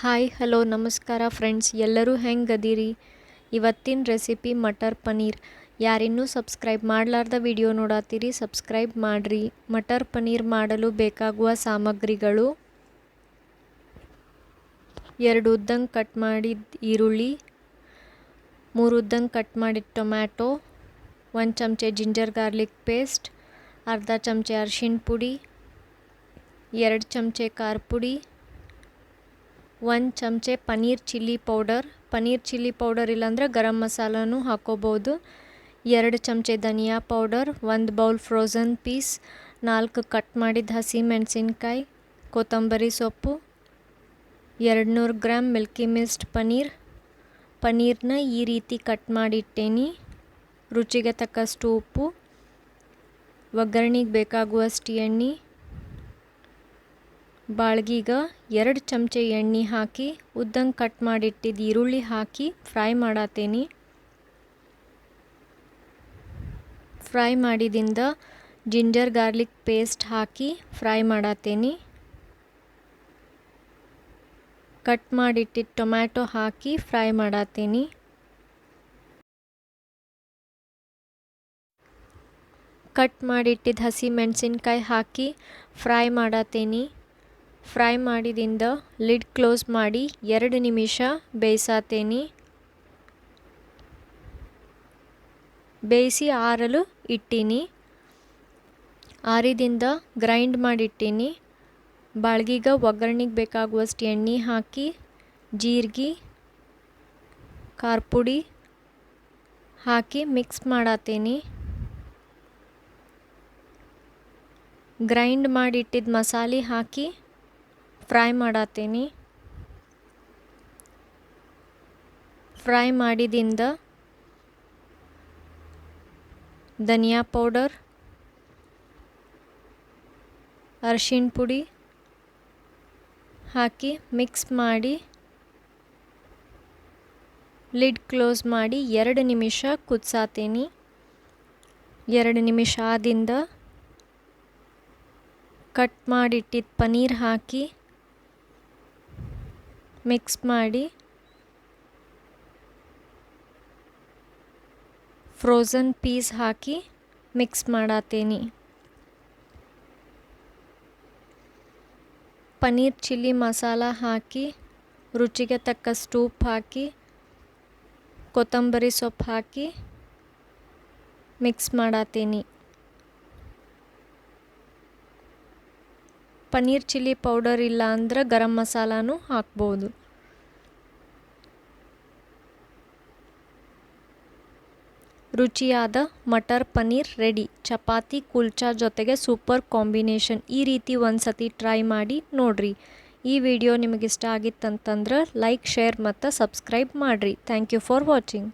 Hi hello ನಮಸ್ಕಾರ friends, ಎಲ್ಲರೂ ಹೆಂಗದಿರಿ? ಇವತ್ತಿನ ರೆಸಿಪಿ ಮಟರ್ ಪನ್ನೀರ್. ಯಾರಿನ್ನೂ ಸಬ್ಸ್ಕ್ರೈಬ್ ಮಾಡಲಾರ್ದ ವಿಡಿಯೋ ನೋಡತ್ತೀರಿ, ಸಬ್ಸ್ಕ್ರೈಬ್ ಮಾಡಿರಿ. ಮಟರ್ ಪನ್ನೀರ್ ಮಾಡಲು ಬೇಕಾಗುವ ಸಾಮಗ್ರಿಗಳು: 2 ಉದ್ದಂಗೆ ಕಟ್ ಮಾಡಿದ ಈರುಳ್ಳಿ, 3 ಉದ್ದಂಗೆ ಕಟ್ ಮಾಡಿದ ಟೊಮ್ಯಾಟೊ, 1 ಚಮಚೆ ಜಿಂಜರ್ ಗಾರ್ಲಿಕ್ ಪೇಸ್ಟ್, ಅರ್ಧ ಚಮಚೆ ಅರಿಶಿಣ ಪುಡಿ, 2 ಚಮಚೆ ಖಾರ ಪುಡಿ, 1 ಚಮಚೆ ಪನ್ನೀರ್ ಚಿಲ್ಲಿ ಪೌಡರ್ ಇಲ್ಲಾಂದ್ರೆ ಗರಂ ಮಸಾಲನೂ ಹಾಕೋಬೋದು, 2 ಚಮಚೆ ಧನಿಯಾ powder, 1 bowl frozen peas, 4 cut ಮಾಡಿದ ಹಸಿ ಮೆಣಸಿನ್ಕಾಯಿ, ಕೊತ್ತಂಬರಿ ಸೊಪ್ಪು, 200 ಗ್ರಾಮ್ ಮಿಲ್ಕಿ ಮಿಸ್ಟ್ ಪನ್ನೀರ್ನ ಈ ರೀತಿ ಕಟ್ ಮಾಡಿಟ್ಟೇನಿ. ರುಚಿಗೆ ತಕ್ಕಷ್ಟು ಉಪ್ಪು, ಒಗ್ಗರಣೆಗೆ ಬೇಕಾಗುವಷ್ಟು ಎಣ್ಣೆ, ಬಾಳ್ಗಿಗೆ 2 ಚಮಚೆ ಎಣ್ಣೆ ಹಾಕಿ ಉದ್ದಂಗೆ ಕಟ್ ಮಾಡಿಟ್ಟಿದ್ದು ಈರುಳ್ಳಿ ಹಾಕಿ ಫ್ರೈ ಮಾಡತ್ತೇನಿ. ಫ್ರೈ ಮಾಡಿದಿಂದ ಜಿಂಜರ್ ಗಾರ್ಲಿಕ್ ಪೇಸ್ಟ್ ಹಾಕಿ ಫ್ರೈ ಮಾಡತ್ತೇನಿ. ಕಟ್ ಮಾಡಿಟ್ಟಿದ್ದು ಟೊಮ್ಯಾಟೊ ಹಾಕಿ ಫ್ರೈ ಮಾಡತ್ತೇನಿ. ಕಟ್ ಮಾಡಿಟ್ಟಿದ್ದು ಹಸಿ ಮೆಣಸಿನ್ಕಾಯಿ ಹಾಕಿ ಫ್ರೈ ಮಾಡತ್ತೇನಿ. ಫ್ರೈ ಮಾಡಿದಿಂದ ಲಿಡ್ ಕ್ಲೋಸ್ ಮಾಡಿ 2 ನಿಮಿಷ ಬೇಯಿಸತ್ತೇನಿ. ಬೇಯಿಸಿ ಆರಲು ಇಟ್ಟೀನಿ. ಆರಿದಿಂದ ಗ್ರೈಂಡ್ ಮಾಡಿಟ್ಟೀನಿ. ಬಾಳ್ಗಿಗೆ ಒಗ್ಗರಣೆಗೆ ಬೇಕಾಗುವಷ್ಟು ಎಣ್ಣೆ ಹಾಕಿ ಜೀರಿಗೆ, ಖಾರ ಪುಡಿ ಹಾಕಿ ಮಿಕ್ಸ್ ಮಾಡತ್ತೇನಿ. ಗ್ರೈಂಡ್ ಮಾಡಿಟ್ಟಿದ್ದ ಮಸಾಲೆ ಹಾಕಿ ಫ್ರೈ ಮಾಡತ್ತೇನಿ. ಫ್ರೈ ಮಾಡಿದಿಂದ ಧನಿಯಾ ಪೌಡರ್, ಅರಿಶಿಣ ಪುಡಿ ಹಾಕಿ ಮಿಕ್ಸ್ ಮಾಡಿ ಲಿಡ್ ಕ್ಲೋಸ್ ಮಾಡಿ 2 ನಿಮಿಷ ಕುದಿಸತ್ತೇನಿ. 2 ನಿಮಿಷ ಆದಿಂದ ಕಟ್ ಮಾಡಿಟ್ಟಿದ್ದ ಪನ್ನೀರ್ ಹಾಕಿ ಮಿಕ್ಸ್ ಮಾಡಿ ಫ್ರೋಝನ್ ಪೀಸ್ ಹಾಕಿ ಮಿಕ್ಸ್ ಮಾಡತ್ತೇನಿ. ಪನ್ನೀರ್ ಚಿಲ್ಲಿ ಮಸಾಲ ಹಾಕಿ ರುಚಿಗೆ ತಕ್ಕಷ್ಟು ಉಪ್ಪು ಹಾಕಿ ಕೊತ್ತಂಬರಿ ಸೊಪ್ಪು ಹಾಕಿ ಮಿಕ್ಸ್ ಮಾಡತ್ತೇನಿ. ಪನ್ನೀರ್ ಚಿಲ್ಲಿ ಪೌಡರ್ ಇಲ್ಲ ಅಂದ್ರೆ ಗರಂ ಮಸಾಲನೂ ಹಾಕ್ಬೋದು. ರುಚಿಯಾದ ಮಟರ್ ಪನ್ನೀರ್ ರೆಡಿ. ಚಪಾತಿ ಕುಲ್ಚಾ ಜೊತೆಗೆ ಸೂಪರ್ ಕಾಂಬಿನೇಷನ್. ಈ ರೀತಿ ಒಂದ್ಸತಿ ಟ್ರೈ ಮಾಡಿ ನೋಡ್ರಿ. ಈ ವಿಡಿಯೋ ನಿಮಗೆ ಇಷ್ಟ ಆಗಿತ್ತಂತಂದ್ರೆ ಲೈಕ್, ಶೇರ್ ಮತ್ತು ಸಬ್ಸ್ಕ್ರೈಬ್ ಮಾಡಿರಿ. Thank you for watching.